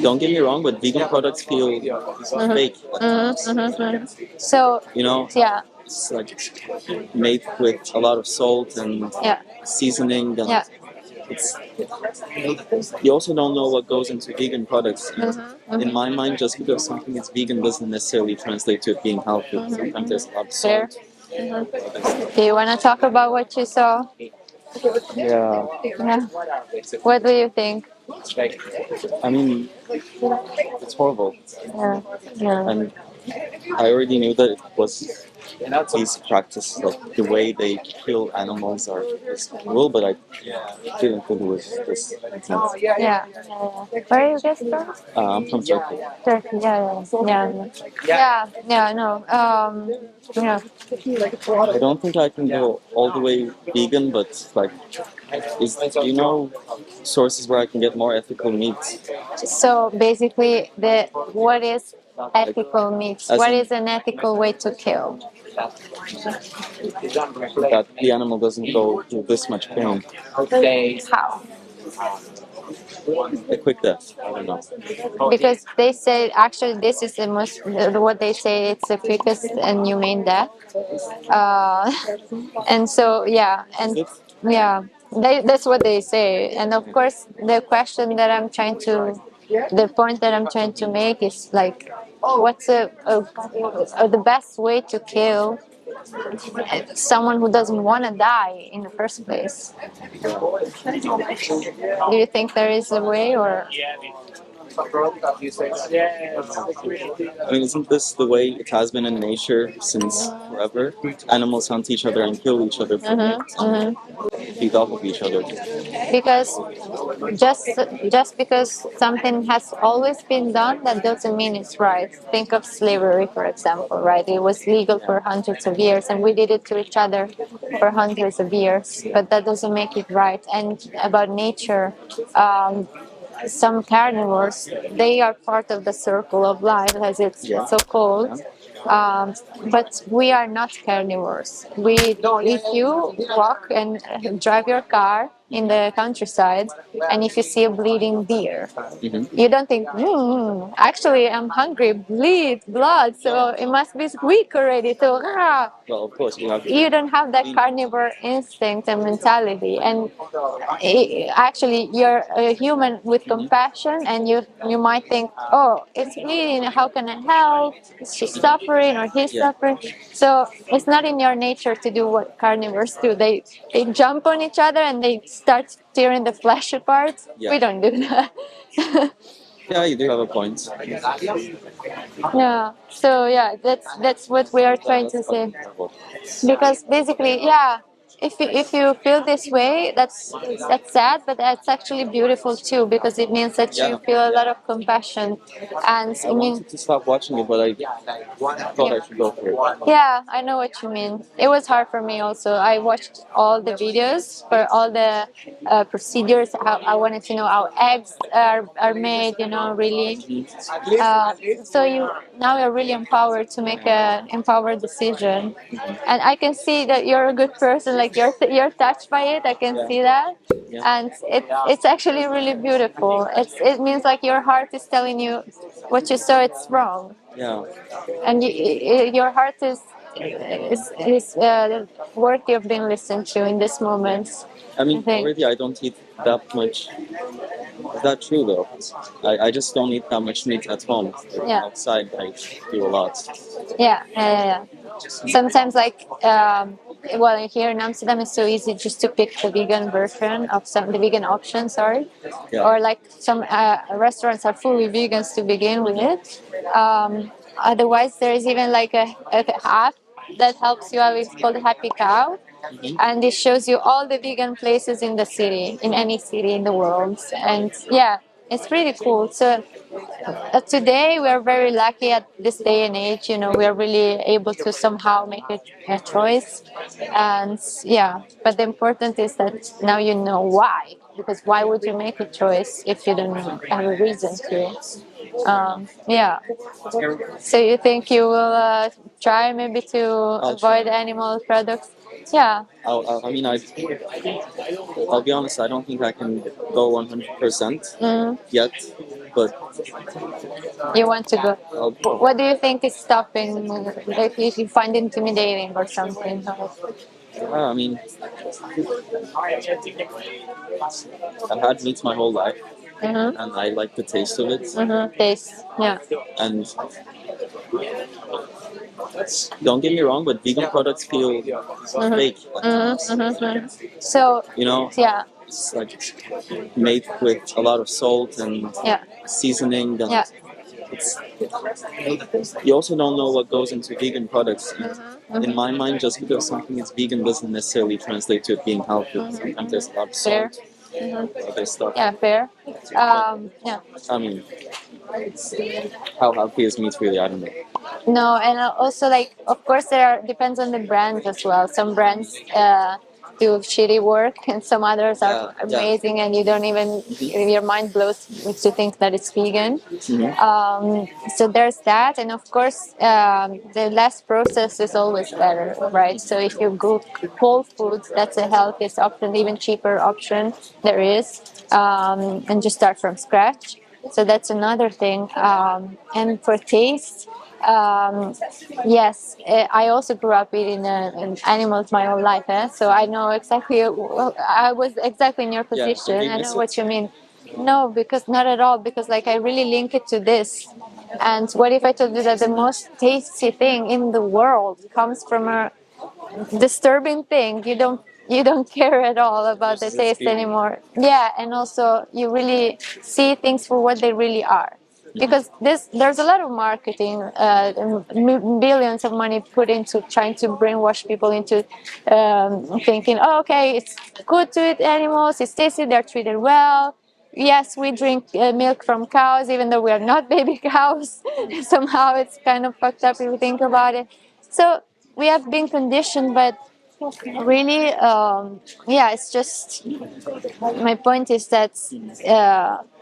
don't get me wrong, but vegan products feel fake. So, You know, yeah, it's like made with a lot of salt and yeah, seasoning, and yeah. it's you also don't know what goes into vegan products. In my mind, just because something is vegan doesn't necessarily translate to it being healthy. Sometimes there's a lot of Fair. salt. Do you want to talk about what you saw? Yeah, Yeah. What do you think? I mean, it's horrible, Yeah, yeah. and I already knew that it was these practices, like the way they kill animals, are is cruel, but I didn't think it was this intense. Yeah, yeah, yeah. Where are you guys from? I'm from Turkey. Turkey. Yeah, yeah, yeah, yeah, yeah. No. Yeah. I don't think I can go all the way vegan, but like, do you know sources where I can get more ethical meat? So basically, the what is ethical meat? As What in, is an ethical way to kill? that the animal doesn't go through this much pain. How? A quick death. I don't know. Because they say actually this is the most what they say it's the quickest and humane death. Uh, and so yeah, and yeah, that's what they say. And of course, the question that I'm trying to, the point that I'm trying to make is like, what's the best way to kill someone who doesn't want to die in the first place? Do you think there is a way, or? I mean, isn't this the way it has been in nature since forever? Animals hunt each other and kill each other for meat, feed off of each other. Because just just because something has always been done, that doesn't mean it's right. Think of slavery, for example, right? It was legal for hundreds of years, and we did it to each other for hundreds of years, but that doesn't make it right. And about nature, some carnivores, they are part of the circle of life, as it's so called. But we are not carnivores. If you walk and drive your car in the countryside, and if you see a bleeding deer, you don't think, actually, I'm hungry, bleed, blood, so it must be weak already. So, Well, of course, you don't have that carnivore instinct and mentality. And actually, you're a human with compassion, and you might think, oh, it's bleeding, how can I help? She's suffering or he's suffering. So it's not in your nature to do what carnivores do. They jump on each other and they start tearing the flesh apart. We don't do that. Yeah, you do have a point. Yeah. So yeah, that's what we are trying to say. Because basically, yeah, if you feel this way, that's sad, but that's actually beautiful too, because it means that you feel a lot of compassion. And I wanted to stop watching it, but I thought I should go for it. yeah, I know what you mean. It was hard for me also. I watched all the videos for all the procedures. How I wanted to know how eggs are made. Really. So you now you're really empowered to make a empowered decision, and I can see that you're a good person. Like you're touched by it. I can see that, and it's actually really beautiful. It means like your heart is telling you what you saw it's wrong. Yeah. And your heart is worthy of being listened to in this moment. I mean, already I don't eat that much. Is that true though? I just don't eat that much meat at home. Outside, I do a lot. Yeah. Sometimes, like, well, here in Amsterdam, it's so easy just to pick the vegan version of the vegan option, sorry. Or like some restaurants are fully vegans to begin with. Otherwise, there is even like a app that helps you out. It's called Happy Cow, and it shows you all the vegan places in the city, in any city in the world. And yeah, it's pretty cool. So today we are very lucky at this day and age. We are really able to somehow make a choice. And yeah, but the important is that now you know why. Because why would you make a choice if you don't have a reason to? Yeah. So you think you will try maybe to avoid animal products? Yeah. I mean, I'll be honest. I don't think I can go 100% yet. but You want to go. I'll, What do you think is stopping? Like if you find intimidating or something? I mean, I've had meat my whole life, Mm-hmm. and I like the taste of it. Mm-hmm. Taste. Yeah. And don't get me wrong, but vegan products feel fake. Mm-hmm. Mm-hmm. So, You know, yeah. it's like made with a lot of salt and Yeah. seasoning. And Yeah. it's, you also don't know what goes into vegan products. In my mind, just because something is vegan doesn't necessarily translate to it being healthy. Sometimes there's a lot of Fair. salt, other stuff. Yeah, fair. Yeah. I mean, how healthy is meat really? I don't know. No, and also like of course there are depends on the brand as well. Some brands do shitty work, and some others are amazing, and you don't even your mind blows to think that it's vegan. So there's that, and of course the less processed is always better, right? So if you go whole foods, that's the healthiest option, even cheaper option there is, and just start from scratch. So that's another thing. And for taste, yes, I also grew up eating animals my whole life, so I know exactly. Well, I was exactly in your position. I know what you mean. No, because not at all. Because like I really link it to this. And what if I told you that the most tasty thing in the world comes from a disturbing thing? You don't care at all about the taste anymore. Yeah, and also you really see things for what they really are. Because there's a lot of marketing, billions of money put into trying to brainwash people into thinking, oh, okay, it's good to eat animals, it's tasty, they're treated well. Yes, we drink milk from cows, even though we are not baby cows. Somehow it's kind of fucked up if you think about it. So we have been conditioned, but really, yeah, it's just my point is that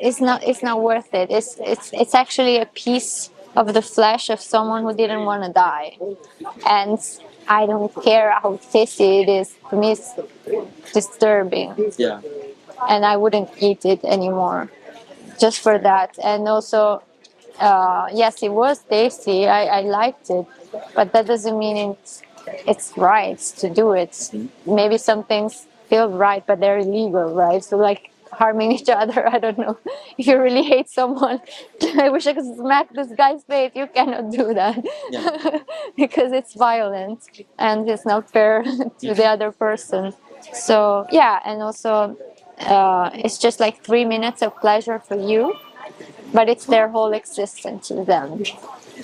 it's not worth it. It's actually a piece of the flesh of someone who didn't want to die, and I don't care how tasty it is. To me, it's disturbing. Yeah. And I wouldn't eat it anymore just for that. And also, yes, it was tasty. I liked it, but that doesn't mean it's right to do it. Maybe some things feel right, but they're illegal, right? So like harming each other. I don't know. If you really hate someone, I wish I could smack this guy's face. You cannot do that because it's violent and it's not fair to the other person. So yeah, and also it's just like 3 minutes of pleasure for you, but it's their whole existence to them.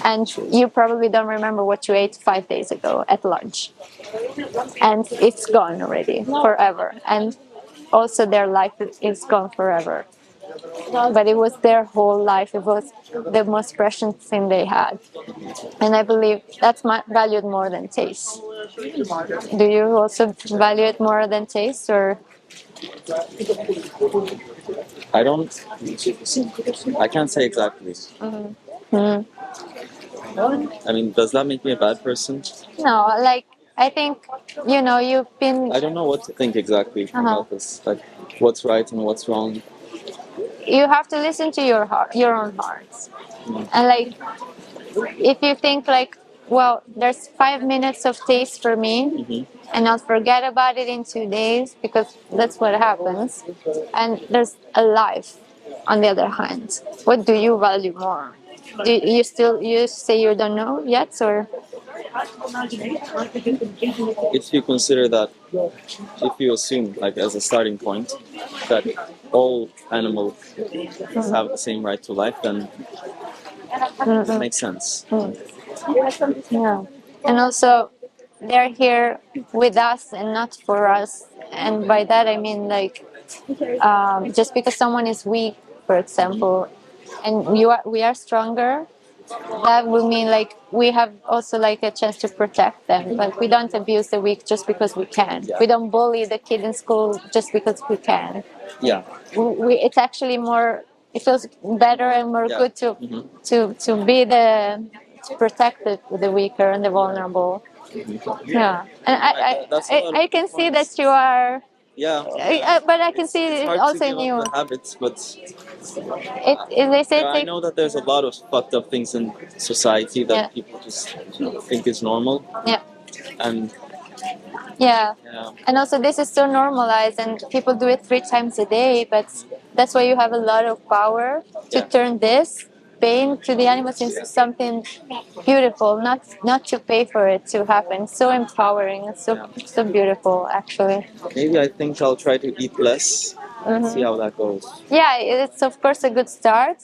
And you probably don't remember what you ate 5 days ago at lunch. And it's gone already, forever. And also their life is gone forever. But it was their whole life. It was the most precious thing they had. And I believe that's valued more than taste. Do you also value it more than taste, or? I don't. I can't say exactly. Mm. I mean, does that make me a bad person? No, like I think you've been. I don't know what to think exactly about this. Like, what's right and what's wrong. You have to listen to your heart, your own heart, and like if you think like, well, there's 5 minutes of taste for me, and I'll forget about it in 2 days because that's what happens, and there's a life. On the other hand, what do you value more? Do you say you don't know yet, or? If you consider that, if you assume, like, as a starting point, that all animals have the same right to life, then it makes sense. Yeah. And also, they're here with us and not for us. And by that I mean like, just because someone is weak, for example, and we are stronger, that will mean like we have also like a chance to protect them. But we don't abuse the weak just because we can. We don't bully the kid in school just because we can. Yeah. It's actually more. It feels better and more good to be to protect the weaker and the vulnerable. Yeah, and I can see that you are Yeah. But I can see It's it hard to also give in up you. the habits, but They say I know that there's a lot of fucked up things in society that yeah, people just think is normal, yeah, and yeah. yeah, And also, this is so normalized, and people do it 3 times a day. But that's why you have a lot of power to yeah. turn this pain to the animals into something beautiful. Not to pay for it to happen. So empowering. It's so beautiful, actually. Maybe I think I'll try to eat less and see how that goes. Yeah, it's of course a good start.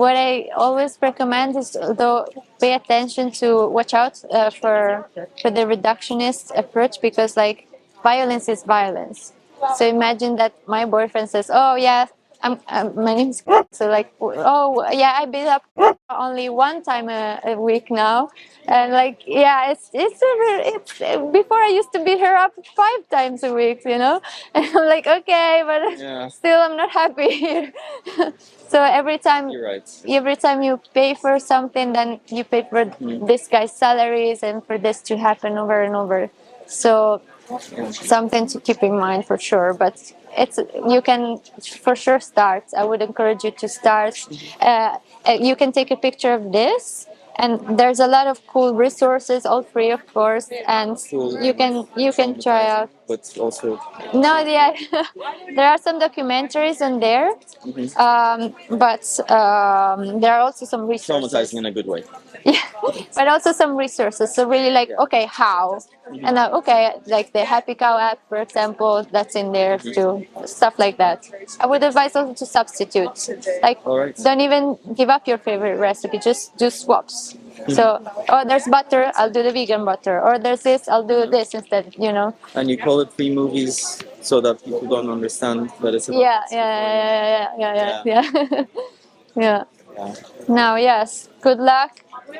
What I always recommend is, though, pay attention to watch out for the reductionist approach, because like violence is violence. So imagine that my boyfriend says, "Oh yeah, my name's so like, oh yeah, I beat up only 1 time a week now," and like yeah, it's before I used to beat her up 5 times a week, you know, and I'm like okay, but Yeah. still I'm not happy here. So You're right. every time you pay for something, then you pay for this guy's salaries and for this to happen over and over. So something to keep in mind for sure. But you can for sure start. I would encourage you to start. You can take a picture of this, and there's a lot of cool resources, all free of course, and Cool. you can try out. But also, No, yeah, there are some documentaries in there, but there are also some resources. traumatizing in a good way. Yeah, but also some resources. So really, like, okay, how? And okay, like the Happy Cow app, for example, that's in there too. Stuff like that. I would advise also to substitute. Like, Alright. don't even give up your favorite recipe. Just do swaps. So, oh, there's butter, I'll do the vegan butter. Or there's this, I'll do this instead. You know. And you call it free movies so that people don't understand that it's about Yeah. Yeah. yeah. Now, yes. Good luck.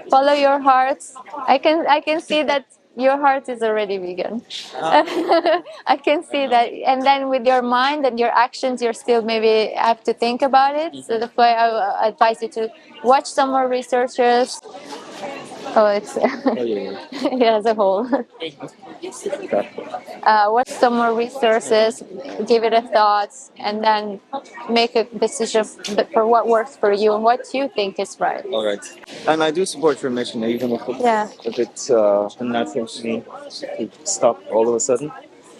Follow your hearts. I can see that your heart is already vegan. I can see that, and then with your mind and your actions, you're still maybe have to think about it. So that's why I advise you to watch some more researchers. Oh, it's Oh, yeah. yeah, as a whole. Watch some more resources, give it a thought, and then make a decision for what works for you and what you think is right. All right. And I do support your mission, even if it's Yeah. a bit unnatural to me to stop all of a sudden.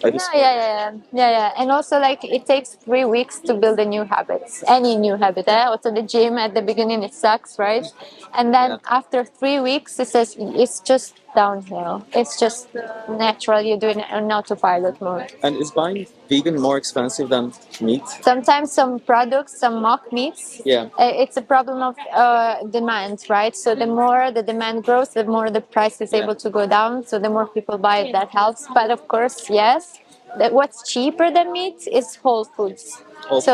I do Yeah, support yeah. And also, like, it takes 3 weeks to build a new habit, any new habit. Also, the gym at the beginning it sucks, right? And then after 3 weeks, it's just downhill. It's just natural. You're doing it on autopilot mode. And is buying vegan more expensive than meat? Sometimes some products, some mock meats, Yeah. it's a problem of demand, right? So the more the demand grows, the more the price is able to go down. So the more people buy it, that helps. But of course, yes, what's cheaper than meat is whole foods. So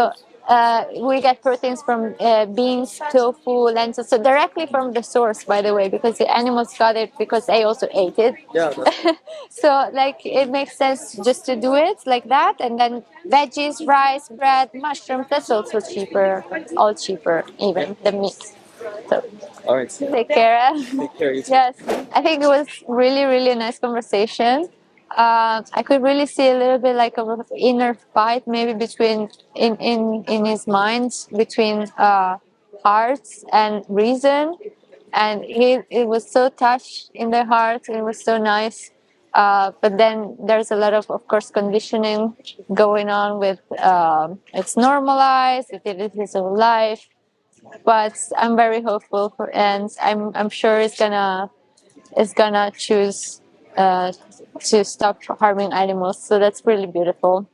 we get proteins from beans, tofu, lentils, so directly from the source, by the way, because the animals got it because they also ate it. Yeah. So like it makes sense just to do it like that, and then veggies, rice, bread, mushrooms, that's also cheaper, all cheaper even the meat. So All right. take care. Take care. Yes, I think it was really a nice conversation. I could really see a little bit like of an inner fight, maybe between in his mind between heart and reason, and it was so touched in the heart. It was so nice. But then there's a lot of course, conditioning going on with it's normalized. It is his own life, but I'm very hopeful for, and I'm sure it's gonna choose to stop harming animals. So that's really beautiful.